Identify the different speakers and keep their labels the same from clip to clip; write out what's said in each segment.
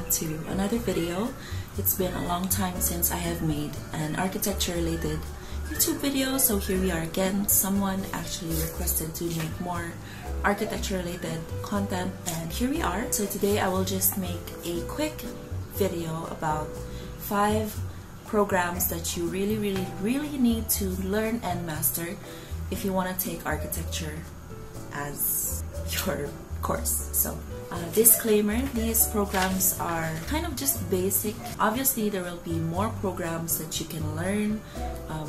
Speaker 1: back to another video. It's been a long time since I have made an architecture related YouTube video, so here we are again. Someone actually requested to make more architecture related content, and here we are. So today I will just make a quick video about 5 programs that you really need to learn and master if you want to take architecture as your course. So disclaimer, these programs are kind of just basic. Obviously there will be more programs that you can learn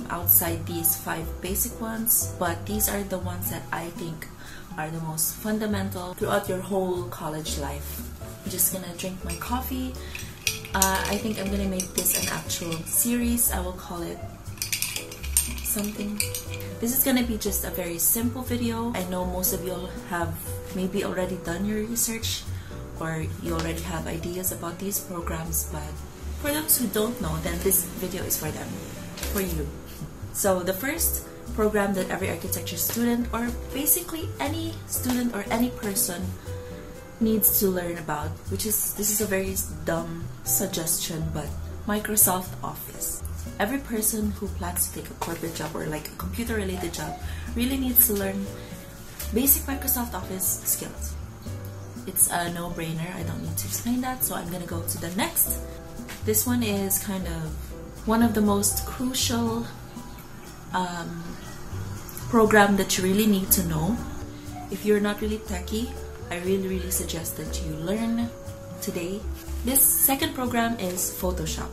Speaker 1: outside these 5 basic ones, but these are the ones that I think are the most fundamental throughout your whole college life. I'm just gonna drink my coffee. I think I'm gonna make this an actual series. I will call it something. This is gonna be just a very simple video. I know most of you have maybe already done your research or you already have ideas about these programs, but for those who don't know, then this video is for them, for you. So the first program that every architecture student, or basically any student or any person, needs to learn about, this is a very dumb suggestion, but Microsoft Office. Every person who plans to take a corporate job or like a computer related job really needs to learn basic Microsoft Office skills. It's a no-brainer. I don't need to explain that, so I'm gonna go to the next. This one is kind of one of the most crucial program that you really need to know. If you're not really techie, I really suggest that you learn today. This second program is Photoshop.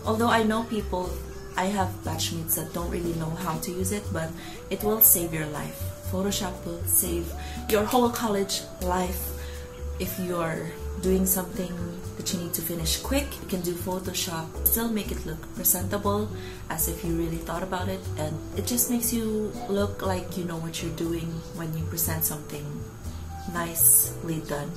Speaker 1: Although I know people, I have batchmates that don't really know how to use it, but it will save your life. Photoshop will save your whole college life. If you're doing something that you need to finish quick, you can do Photoshop, still make it look presentable as if you really thought about it, and it just makes you look like you know what you're doing when you present something nicely done.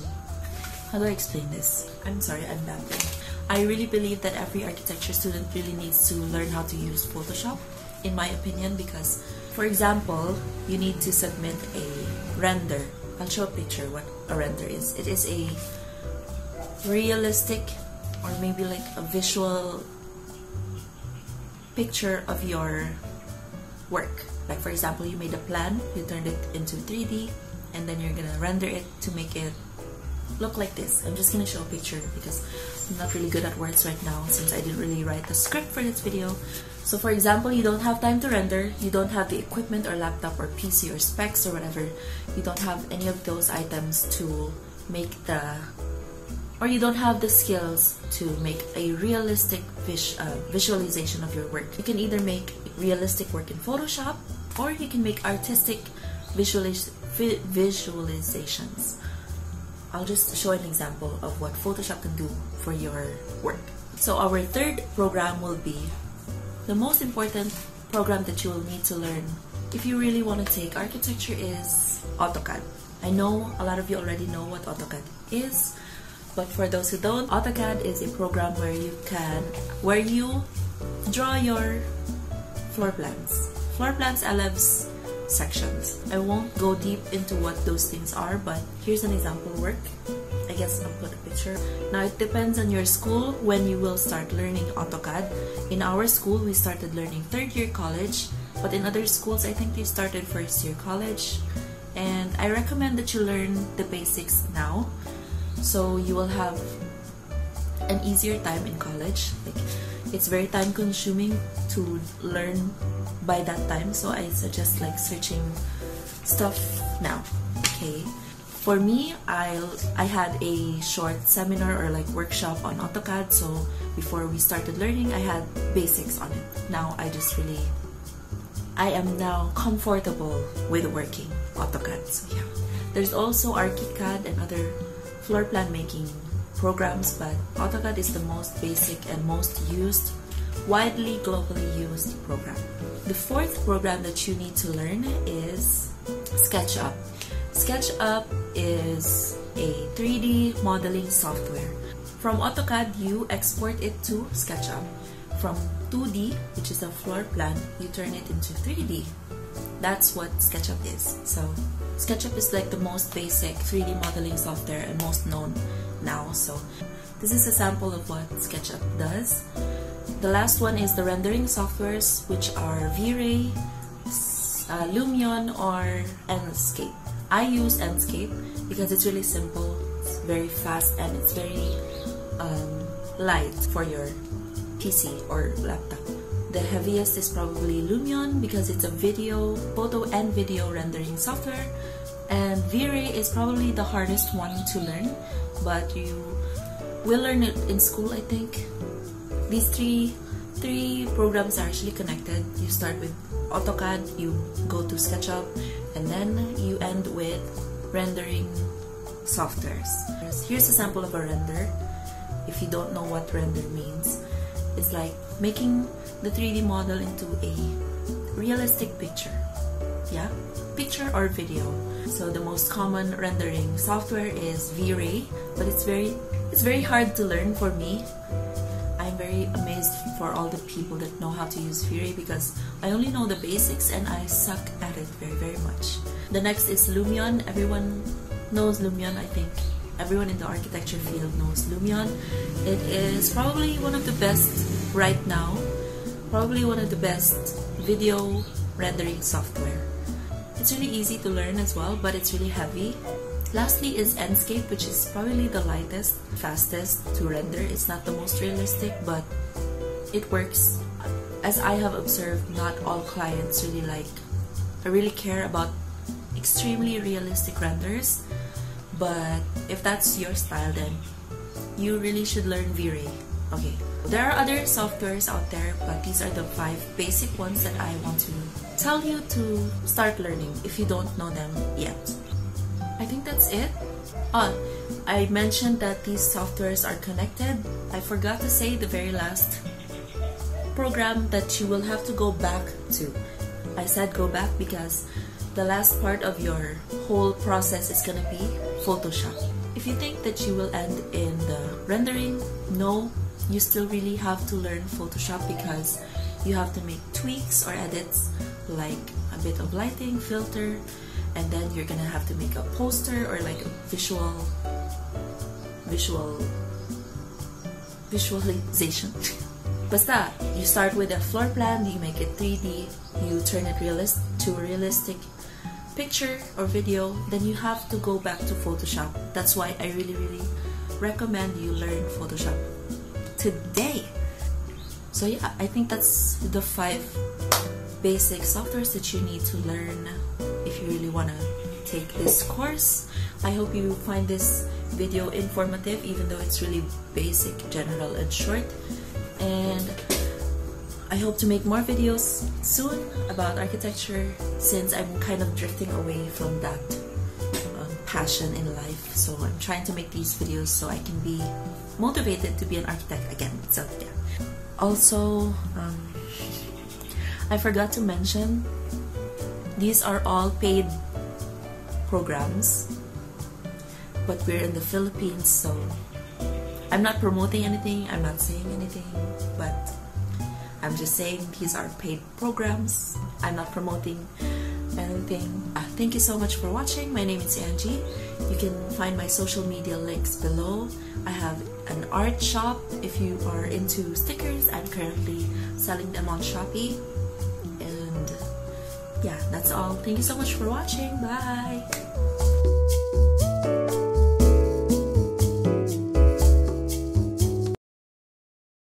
Speaker 1: How do I explain this? I'm sorry, I'm babbling. I really believe that every architecture student really needs to learn how to use Photoshop, in my opinion, because, for example, you need to submit a render. I'll show a picture what a render is. It is a realistic or maybe like a visual picture of your work. Like for example, you made a plan, you turned it into 3D, and then you're gonna render it to make it look like this. I'm just gonna show a picture because I'm not really good at words right now since I didn't really write the script for this video. So for example, you don't have time to render, you don't have the equipment or laptop or PC or specs or whatever, you don't have any of those items to make or you don't have the skills to make a realistic visualization of your work. You can either make realistic work in Photoshop or you can make artistic visualizations. I'll just show an example of what Photoshop can do for your work. So our third program will be the most important program that you will need to learn if you really want to take architecture is AutoCAD. I know a lot of you already know what AutoCAD is, but for those who don't, AutoCAD is a program where you draw your floor plans. Floor plans, LFs, sections. I won't go deep into what those things are, but here's an example work. I guess I'll put a picture. Now it depends on your school when you will start learning AutoCAD. In our school, we started learning 3rd year college, but in other schools, I think they started 1st year college. And I recommend that you learn the basics now, so you will have an easier time in college. Like, it's very time consuming to learn by that time, so I suggest like searching stuff now. Okay, for me, I had a short seminar or like workshop on AutoCAD, so before we started learning I had basics on it. Now I am now comfortable with working AutoCAD, so yeah. There's also ArkiCAD and other floor plan making programs, but AutoCAD is the most basic and most used, widely globally used program. The fourth program that you need to learn is Sketchup. Sketchup is a 3D modeling software. From AutoCAD, you export it to Sketchup. From 2D, which is a floor plan, you turn it into 3D. That's what Sketchup is. So SketchUp is like the most basic 3D modeling software and most known now. So this is a sample of what SketchUp does. The last one is the rendering softwares, which are V-Ray, Lumion, or Enscape. I use Enscape because it's really simple, it's very fast, and it's very light for your PC or laptop. The heaviest is probably Lumion because it's a photo and video rendering software, and V-Ray is probably the hardest one to learn, but you will learn it in school, I think. These three programs are actually connected. You start with AutoCAD, you go to SketchUp, and then you end with rendering softwares. Here's a sample of a render. If you don't know what render means, it's like making the 3D model into a realistic picture. Yeah, picture or video. So the most common rendering software is V-Ray, but it's very hard to learn for me. I'm very amazed for all the people that know how to use V-Ray because I only know the basics and I suck at it very much. The next is Lumion. Everyone knows Lumion, I think. Everyone in the architecture field knows Lumion. It is probably one of the best right now, probably one of the best video rendering software. It's really easy to learn as well, but it's really heavy. Lastly is Enscape, which is probably the lightest, fastest to render. It's not the most realistic, but it works. As I have observed, not all clients really care about extremely realistic renders. But if that's your style, then you really should learn V-Ray. Okay, there are other softwares out there, but these are the 5 basic ones that I want to tell you to start learning if you don't know them yet. I think that's it. I mentioned that these softwares are connected. I forgot to say the very last program that you will have to go back to. I said go back because the last part of your whole process is gonna be Photoshop. If you think that you will end in the rendering, no, you still really have to learn Photoshop because you have to make tweaks or edits like a bit of lighting, filter, and then you're gonna have to make a poster or like a visualization. Basta, you start with a floor plan, you make it 3D, you turn it to a realistic picture or video, then you have to go back to Photoshop. That's why I really recommend you learn Photoshop today. So yeah, I think that's the 5 basic softwares that you need to learn if you really want to take this course. I hope you find this video informative, even though it's really basic, general, and short. And I hope to make more videos soon about architecture since I'm kind of drifting away from that passion in life. So I'm trying to make these videos so I can be motivated to be an architect again. So yeah. Also, I forgot to mention, these are all paid programs, but we're in the Philippines, so I'm not promoting anything, I'm not saying anything, but I'm just saying these are paid programs. I'm not promoting anything. Thank you so much for watching. My name is Angie. You can find my social media links below. I have an art shop. If you are into stickers, I'm currently selling them on SHOPEE. And yeah, that's all. Thank you so much for watching. Bye!